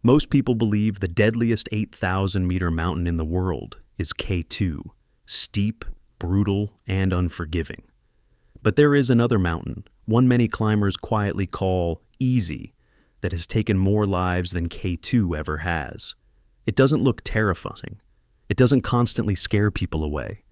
Most people believe the deadliest 8,000-meter mountain in the world is K2, steep, brutal, and unforgiving. But there is another mountain, one many climbers quietly call easy, that has taken more lives than K2 ever has. It doesn't look terrifying. It doesn't constantly scare people away.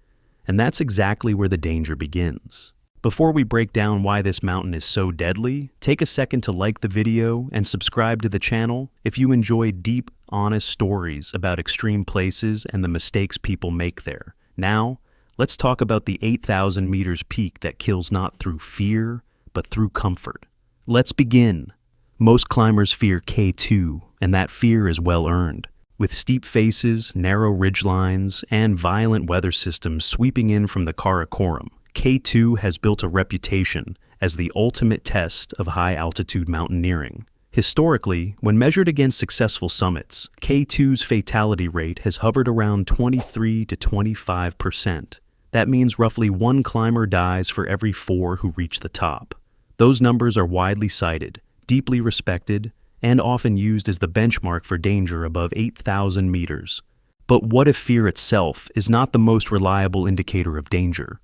And that's exactly where the danger begins. Before we break down why this mountain is so deadly, take a second to like the video and subscribe to the channel if you enjoy deep, honest stories about extreme places and the mistakes people make there. Now, let's talk about the 8,000 meters peak that kills not through fear, but through comfort. Let's begin. Most climbers fear K2, and that fear is well earned. With steep faces, narrow ridgelines, and violent weather systems sweeping in from the Karakoram, K2 has built a reputation as the ultimate test of high-altitude mountaineering. Historically, when measured against successful summits, K2's fatality rate has hovered around 23 to 25%. That means roughly one climber dies for every 4 who reach the top. Those numbers are widely cited, deeply respected, and often used as the benchmark for danger above 8,000 meters. But what if fear itself is not the most reliable indicator of danger?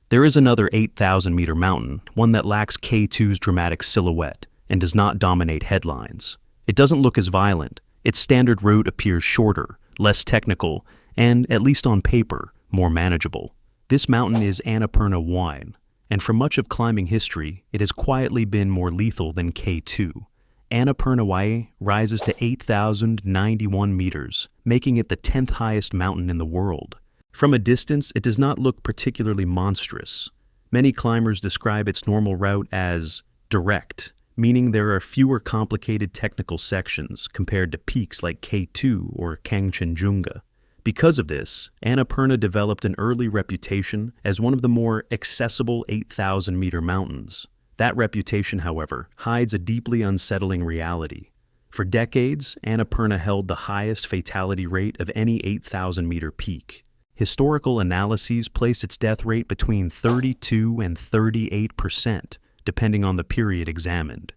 There is another 8,000-meter mountain, one that lacks K2's dramatic silhouette and does not dominate headlines. It doesn't look as violent. Its standard route appears shorter, less technical, and, at least on paper, more manageable. This mountain is Annapurna I, and for much of climbing history, it has quietly been more lethal than K2. Annapurna I rises to 8,091 meters, making it the 10th highest mountain in the world. From a distance, it does not look particularly monstrous. Many climbers describe its normal route as direct, meaning there are fewer complicated technical sections compared to peaks like K2 or Kangchenjunga. Because of this, Annapurna developed an early reputation as one of the more accessible 8,000-meter mountains. That reputation, however, hides a deeply unsettling reality. For decades, Annapurna held the highest fatality rate of any 8,000-meter peak. Historical analyses place its death rate between 32 and 38%, depending on the period examined.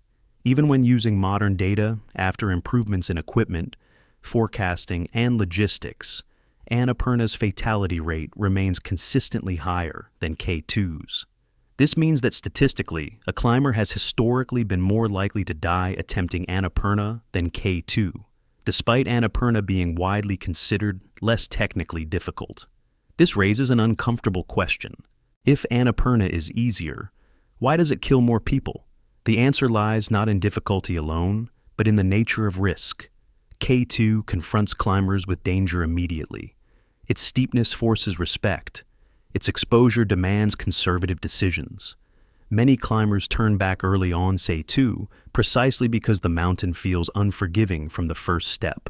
Even when using modern data, after improvements in equipment, forecasting, and logistics, Annapurna's fatality rate remains consistently higher than K2's. This means that statistically, a climber has historically been more likely to die attempting Annapurna than K2, despite Annapurna being widely considered less technically difficult. This raises an uncomfortable question. If Annapurna is easier, why does it kill more people? The answer lies not in difficulty alone, but in the nature of risk. K2 confronts climbers with danger immediately. Its steepness forces respect. Its exposure demands conservative decisions. Many climbers turn back early on, say too, precisely because the mountain feels unforgiving from the first step.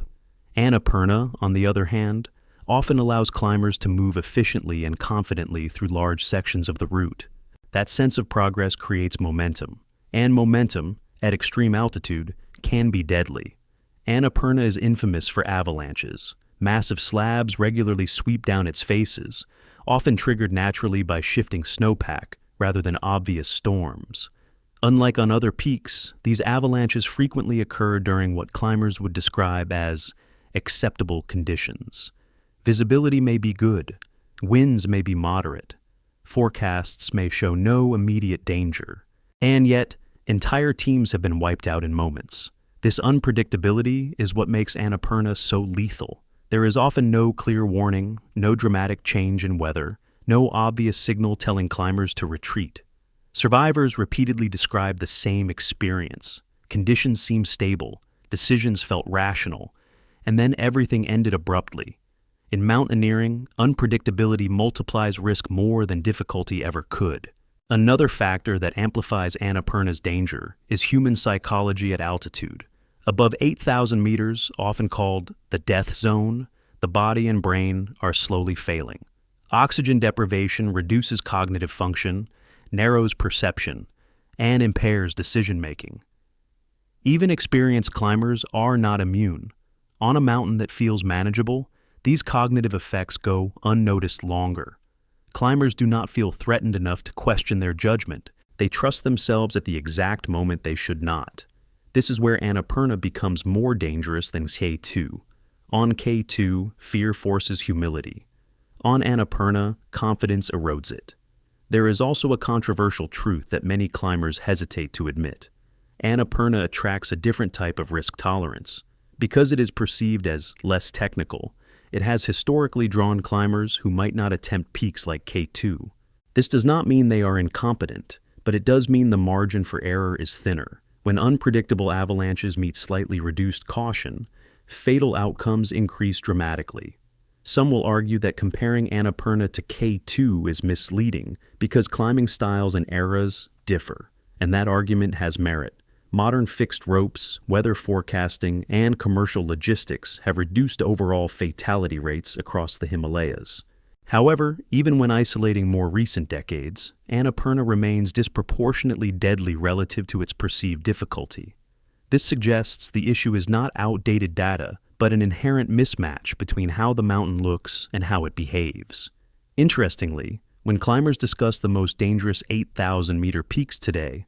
Annapurna, on the other hand, often allows climbers to move efficiently and confidently through large sections of the route. That sense of progress creates momentum, and momentum, at extreme altitude, can be deadly. Annapurna is infamous for avalanches. Massive slabs regularly sweep down its faces, often triggered naturally by shifting snowpack rather than obvious storms. Unlike on other peaks, these avalanches frequently occur during what climbers would describe as acceptable conditions. Visibility may be good, winds may be moderate, forecasts may show no immediate danger, and yet entire teams have been wiped out in moments. This unpredictability is what makes Annapurna so lethal. There is often no clear warning, no dramatic change in weather, no obvious signal telling climbers to retreat. Survivors repeatedly describe the same experience. Conditions seemed stable, decisions felt rational, and then everything ended abruptly. In mountaineering, unpredictability multiplies risk more than difficulty ever could. Another factor that amplifies Annapurna's danger is human psychology at altitude. Above 8,000 meters, often called the death zone, the body and brain are slowly failing. Oxygen deprivation reduces cognitive function, narrows perception, and impairs decision-making. Even experienced climbers are not immune. On a mountain that feels manageable, these cognitive effects go unnoticed longer. Climbers do not feel threatened enough to question their judgment. They trust themselves at the exact moment they should not. This is where Annapurna becomes more dangerous than K2. On K2, fear forces humility. On Annapurna, confidence erodes it. There is also a controversial truth that many climbers hesitate to admit. Annapurna attracts a different type of risk tolerance. Because it is perceived as less technical, it has historically drawn climbers who might not attempt peaks like K2. This does not mean they are incompetent, but it does mean the margin for error is thinner. When unpredictable avalanches meet slightly reduced caution, fatal outcomes increase dramatically. Some will argue that comparing Annapurna to K2 is misleading because climbing styles and eras differ, and that argument has merit. Modern fixed ropes, weather forecasting, and commercial logistics have reduced overall fatality rates across the Himalayas. However, even when isolating more recent decades, Annapurna remains disproportionately deadly relative to its perceived difficulty. This suggests the issue is not outdated data, but an inherent mismatch between how the mountain looks and how it behaves. Interestingly, when climbers discuss the most dangerous 8,000-meter peaks today,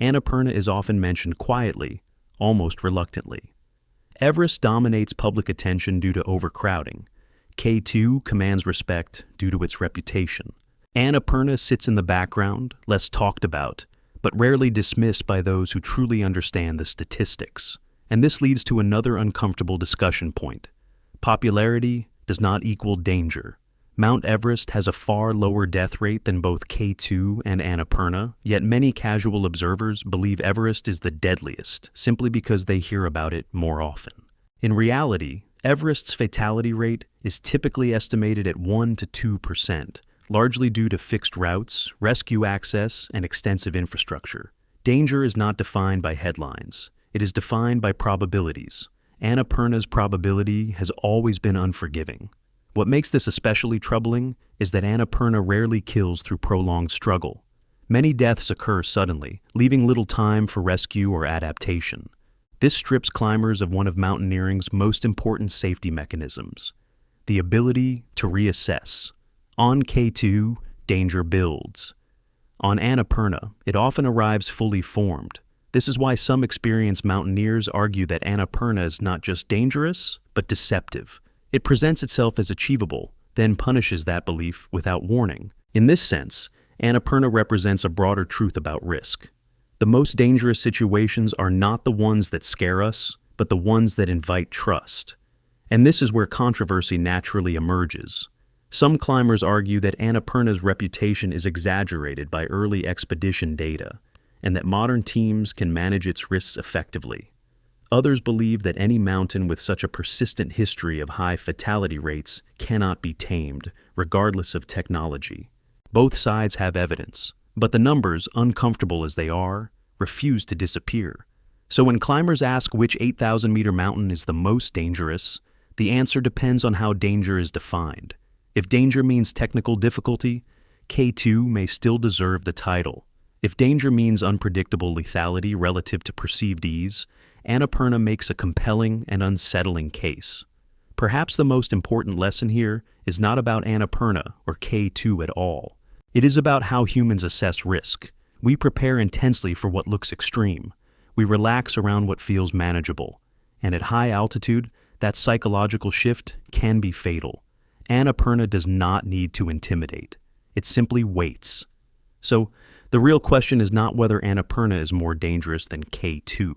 Annapurna is often mentioned quietly, almost reluctantly. Everest dominates public attention due to overcrowding. K2 commands respect due to its reputation. Annapurna sits in the background, less talked about, but rarely dismissed by those who truly understand the statistics. And this leads to another uncomfortable discussion point. Popularity does not equal danger. Mount Everest has a far lower death rate than both K2 and Annapurna, yet many casual observers believe Everest is the deadliest, simply because they hear about it more often. In reality, Everest's fatality rate is typically estimated at 1 to 2%, largely due to fixed routes, rescue access, and extensive infrastructure. Danger is not defined by headlines. It is defined by probabilities. Annapurna's probability has always been unforgiving. What makes this especially troubling is that Annapurna rarely kills through prolonged struggle. Many deaths occur suddenly, leaving little time for rescue or adaptation. This strips climbers of one of mountaineering's most important safety mechanisms, the ability to reassess. On K2, danger builds. On Annapurna, it often arrives fully formed. This is why some experienced mountaineers argue that Annapurna is not just dangerous, but deceptive. It presents itself as achievable, then punishes that belief without warning. In this sense, Annapurna represents a broader truth about risk. The most dangerous situations are not the ones that scare us, but the ones that invite trust. And this is where controversy naturally emerges. Some climbers argue that Annapurna's reputation is exaggerated by early expedition data, and that modern teams can manage its risks effectively. Others believe that any mountain with such a persistent history of high fatality rates cannot be tamed, regardless of technology. Both sides have evidence, but the numbers, uncomfortable as they are, refuse to disappear. So when climbers ask which 8,000-meter mountain is the most dangerous, the answer depends on how danger is defined. If danger means technical difficulty, K2 may still deserve the title. If danger means unpredictable lethality relative to perceived ease, Annapurna makes a compelling and unsettling case. Perhaps the most important lesson here is not about Annapurna or K2 at all. It is about how humans assess risk. We prepare intensely for what looks extreme. We relax around what feels manageable. And at high altitude, that psychological shift can be fatal. Annapurna does not need to intimidate. It simply waits. So, the real question is not whether Annapurna is more dangerous than K2.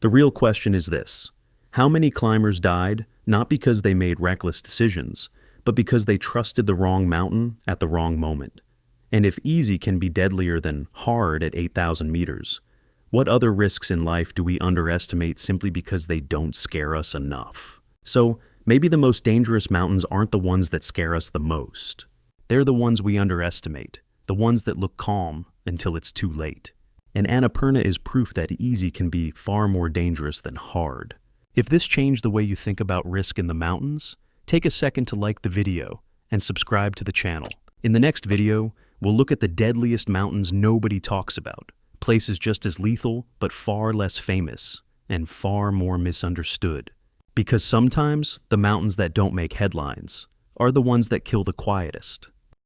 The real question is this: how many climbers died not because they made reckless decisions, but because they trusted the wrong mountain at the wrong moment? And if easy can be deadlier than hard at 8,000 meters, what other risks in life do we underestimate simply because they don't scare us enough? So, maybe the most dangerous mountains aren't the ones that scare us the most. They're the ones we underestimate, the ones that look calm until it's too late. And Annapurna is proof that easy can be far more dangerous than hard. If this changed the way you think about risk in the mountains, take a second to like the video and subscribe to the channel. In the next video, we'll look at the deadliest mountains nobody talks about, places just as lethal but far less famous and far more misunderstood. Because sometimes the mountains that don't make headlines are the ones that kill the quietest.